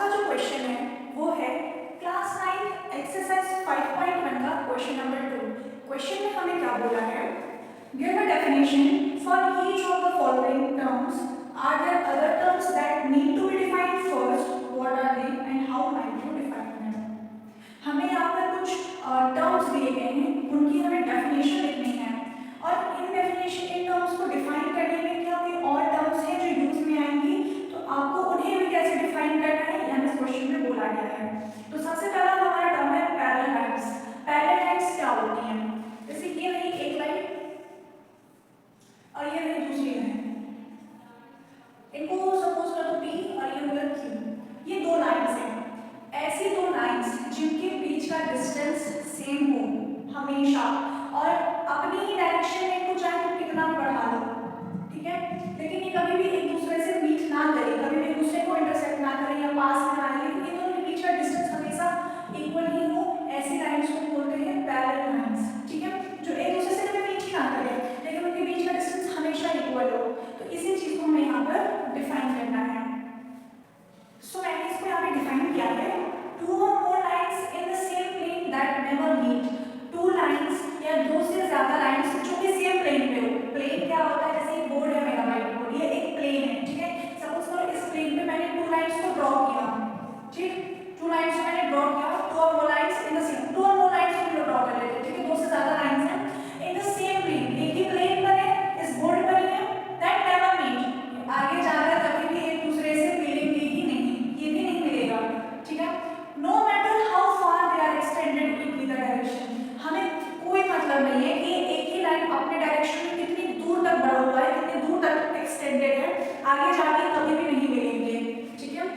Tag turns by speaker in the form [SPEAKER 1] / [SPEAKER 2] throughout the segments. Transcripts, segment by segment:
[SPEAKER 1] का जो क्वेश्चन है वो है क्लास 9 एक्सरसाइज 5.1 का क्वेश्चन नंबर 2। क्वेश्चन में हमें क्या बोला है, give a definition for each of the following terms, are there other terms that need to be defined first, what are they and how might you define them. हमें यहाँ पर कुछ terms दिए गए हैं, उनकी हमें डेफिनेशन लिखनी है और इन डेफिनेशन इन टर्म्स को डिफाइन करने में क्या कोई और टर्म्स हैं जो यूज में आएंगी, तो आपको उन्हें भी कैसे डिफाइन करना है ये हमें क्वेश्चन में बोला गया है। तो सबसे पहला हमारा टर्म है पैरेलल लाइंस। पैरेलल लाइंस क्या होती हैं, जैसे ये रही एक लाइन और ये रही दूसरी लाइन, इनको सपोज करो P और ये होगा Q, ये दो लाइंस हैं। ऐसी दो लाइंस जिनके बीच का डिस्टेंस सेम हो हमेशा और अपनी ही डायरेक्शन में इनको चाहे तो कितना भी बढ़ा लो, ठीक है, लेकिन ये कभी भी एक दूसरे से मीट ना करे, कभी भी एक दूसरे को इंटरसेक्ट ना करे या पास में ना आए, लेकिन इन दोनों के बीच का डिस्टेंस हमेशा इक्वल ही हो, ऐसी लाइंस को बोलते हैं पैरेलल लाइंस। ठीक है, जो एक दूसरे से कभी मीट ही ना करे लेकिन उनके बीच का डिस्टेंस हमेशा इक्वल हो, तो इसी चीज को हमें यहाँ पर डिफाइन करना है। सो मैंने इसको यहाँ पे डिफाइन किया है, two or more lines in the same plane that never meet. Two lines या दो से ज्यादा लाइंस जो कि सेम प्लेन पे हो। प्लेन क्या होता है, जैसे ये बोर्ड है मेरा व्हाइट बोर्ड, ये एक प्लेन है, ठीक है, सपोज करो इस प्लेन पे मैंने टू लाइंस को ड्रॉ किया, ठीक, टू लाइंस को मैंने ड्रॉ किया, two or more lines in the same, two or more lines को ड्रॉ कर लेते हैं, ठीक है, दो से ज्यादा लाइंस हैं इन द सेम प्लेन, एक ही प्लेन पर है, इस बोर्ड पर ही है, दैट नेवर मीट, आगे जाकर कभी भी एक दूसरे से मिलेंगे ही नहीं, ये भी नहीं मिलेगा, ठीक है, no matter how far they are extended in either direction. हमें कोई मतलब नहीं है कि एक ही लाइन अपने डायरेक्शन में कितनी दूर तक बढ़ा हुआ है, कितनी दूर तक एक्सटेंडेड है, आगे जाके कभी भी नहीं मिलेंगे, ठीक है,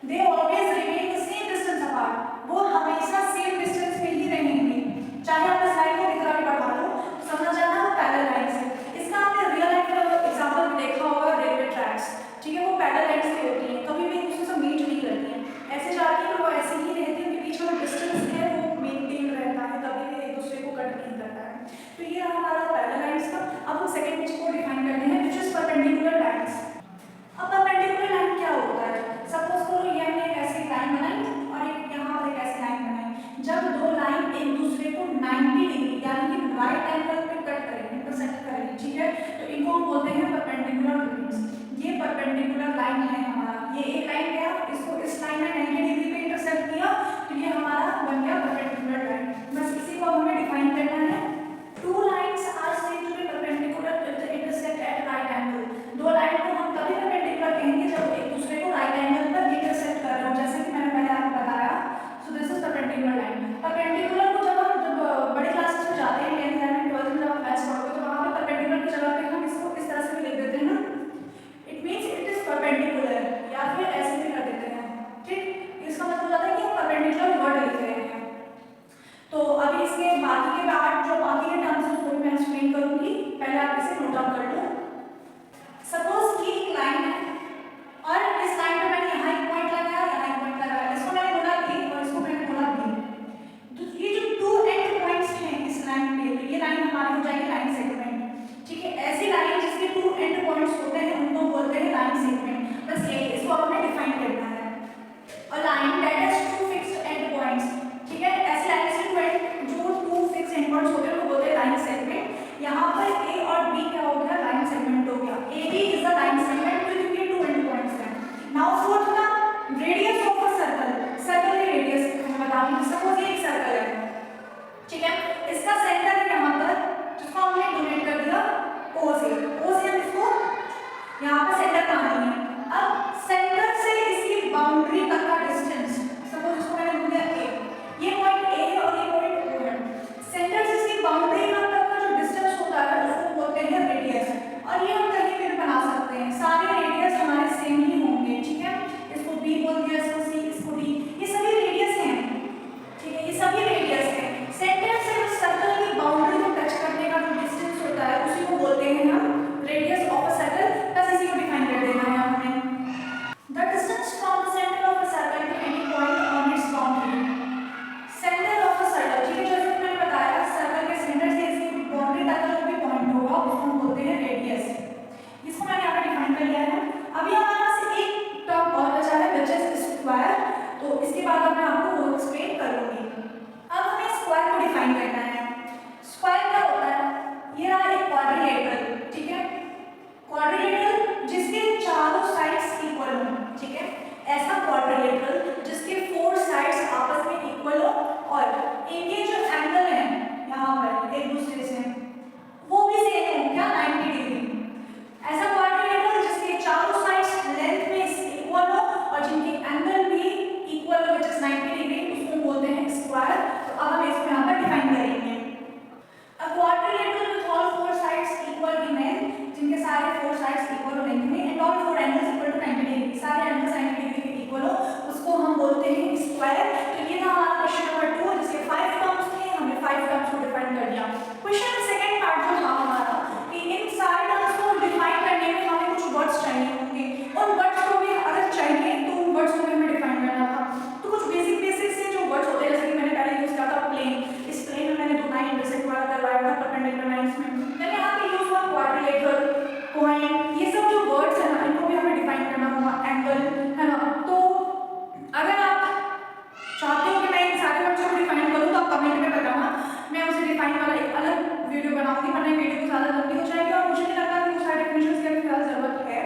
[SPEAKER 1] they always remain the same distance apart, वो हमेशा सेम डिस्टेंस पे ही रहेंगे, चाहे आप इस लाइन को कितना भी बढ़ा लो, समझ जाना वो पैरेलल लाइंस है। इसका आपने रियल लाइफ एग्जांपल में देखा होगा, रेलवे ट्रैक्स, ठीक है, वो पैरेलल लाइंस से होती है, कभी भी एक दूसरे से मीट नहीं करती हैं, ऐसे जाके वो ऐसे ही रहते हैं, उनके बीच में डिस्टेंस है वो मेंटेन रहता है, कभी भी एक दूसरे को कट नहीं करता है। तो ये रहा हमारा पैरेलल लाइंस का। अब हम सेकंड चीज को डिफाइन करते हैं, व्हिच इज परपेंडिकुलर लाइंस। अब परपेंडिकुलर लाइन क्या होता है, सपोज करो ये हमने एक ऐसी लाइन बनाई और एक यहाँ पर एक ऐसी लाइन बनाई, जब दो लाइन एक दूसरे को 90 डिग्री यानी कि राइट एंगल पे कट करेंगे, इंटरसेक्ट करेंगे, ठीक है, तो इनको हम बोलते हैं परपेंडिकुलर लाइंस। ये परपेंडिकुलर लाइन है हमारा, ये एक लाइन गया, इसको इस लाइन में 90 डिग्री पे इंटरसेक्ट किया, तो ये हमारा बन गया परपेंडिकुलर लाइन। बस इसी को हमें डिफाइन करना है। Two lines are said to be perpendicular if they intersect at right angle. दो लाइन को हम तभी परपेंडिकुलर कहेंगे जब एक दूसरे को राइट एंगल पर इंटरसेक्ट कर रहे हो, जैसे कि मैंने पहले आपको बताया। So this is perpendicular line. Perpendicular को जब बड़े क्लासेस में जाते हैं, 10th 11th 12th में जब आप मैथ्स पढ़ोगे तो वहां पे परपेंडिकुलर की जगह पे हम इसको इस तरह से भी लिख देते हैं ना, it means it is perpendicular, या फिर ऐसे भी कर देते हैं, ठीक, इसका मतलब होता है कि हम परपेंडिकुलर स्क्वायर। तो ये था हमारा क्वेश्चन नंबर 2 जिसके 5 टर्म्स थे, हमने 5 टर्म्स को डिफाइन कर दिया। क्वेश्चन का सेकंड पार्ट जो था हमारा कि इन सारे टर्म्स को डिफाइन करने में हमें कुछ वर्ड्स चाहिए होंगे, और वर्ड्स को भी अगर चाहिए तो उन वर्ड्स को भी हमें डिफाइन करना था। तो कुछ बेसिक से जो वर्ड्स होते हैं, जैसे कि मैंने पहले यूज किया था प्लेन, इस प्लेन में मैंने 2 लाइन इंटरसेक्ट वाला करवाया था परपेंडिकुलर लाइंस में। मैंने यहाँ पे यूज हुआ क्वाड्रिलेटरल, पॉइंट, ये सब जो वर्ड्स है ना इनको भी हमें डिफाइन करना होगा, एंगल, है ना। तो अगर आप चाहते हो कि मैं इन सारे वर्ड्स को डिफाइन करूँ तो आप कमेंट में बताना, मैं उसे डिफाइन वाला एक अलग वीडियो बनाऊंगी, वरना वीडियो ज़्यादा लंबी हो जाएगी और मुझे नहीं लगता कि वो सारे डेफिनेशंस की फिलहाल ज़रूरत है।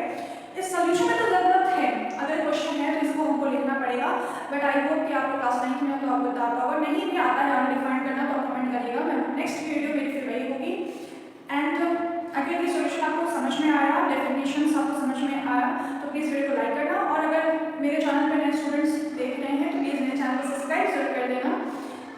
[SPEAKER 1] इस सोल्यूशन में तो ज़रूरत है, अगर क्वेश्चन है तो इसको हमको लिखना पड़ेगा, बट आई होप कि आपको क्लास 9 में तो आपको आता होगा, अगर नहीं भी आता है डिफाइन करना तो आप कमेंट करिएगा, मैं नेक्स्ट वीडियो मेरी फिर वही होगी। एंड अगर ये सोल्यूशन आपको समझ में आया, डेफिनेशंस आपको समझ में आया तो प्लीज़ वीडियो को लाइक करना, और अगर मेरे चैनल पर नए स्टूडेंट्स देख रहे हैं तो प्लीज़ मेरे चैनल को सब्सक्राइब जरूर कर देना।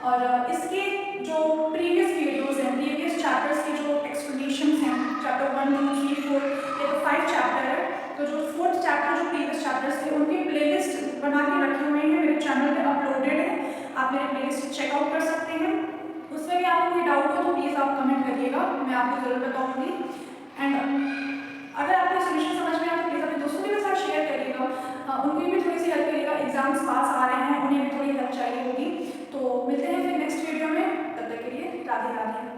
[SPEAKER 1] और इसके जो प्रीवियस वीडियोस हैं, प्रीवियस चैप्टर्स के जो एक्सप्लेनेशंस हैं, चैप्टर 1 2 3 4 ये तो 5 चैप्टर है, तो जो 4th चैप्टर जो प्रीवियस चैप्टर्स थे उनकी प्लेलिस्ट बना के रखे हुए हैं, मेरे चैनल पे अपलोडेड है, आप मेरे प्लेलिस्ट चेकआउट कर सकते हैं। उसमें भी आपको कोई डाउट हो तो प्लीज़ आप कमेंट करिएगा, मैं आपको ज़रूर बताऊँगी। एंड अगर आपको सोल्यूशन समझ में आए तो प्लीज़ अपने दोस्तों के साथ शेयर करिएगा, उनकी भी थोड़ी सी हेल्प करिएगा, एग्जाम्स पास आ रहे हैं, उन्हें भी थोड़ी हेल्प चाहिए होगी। तो मिलते हैं फिर नेक्स्ट वीडियो में, तब तक के लिए राधे राधे।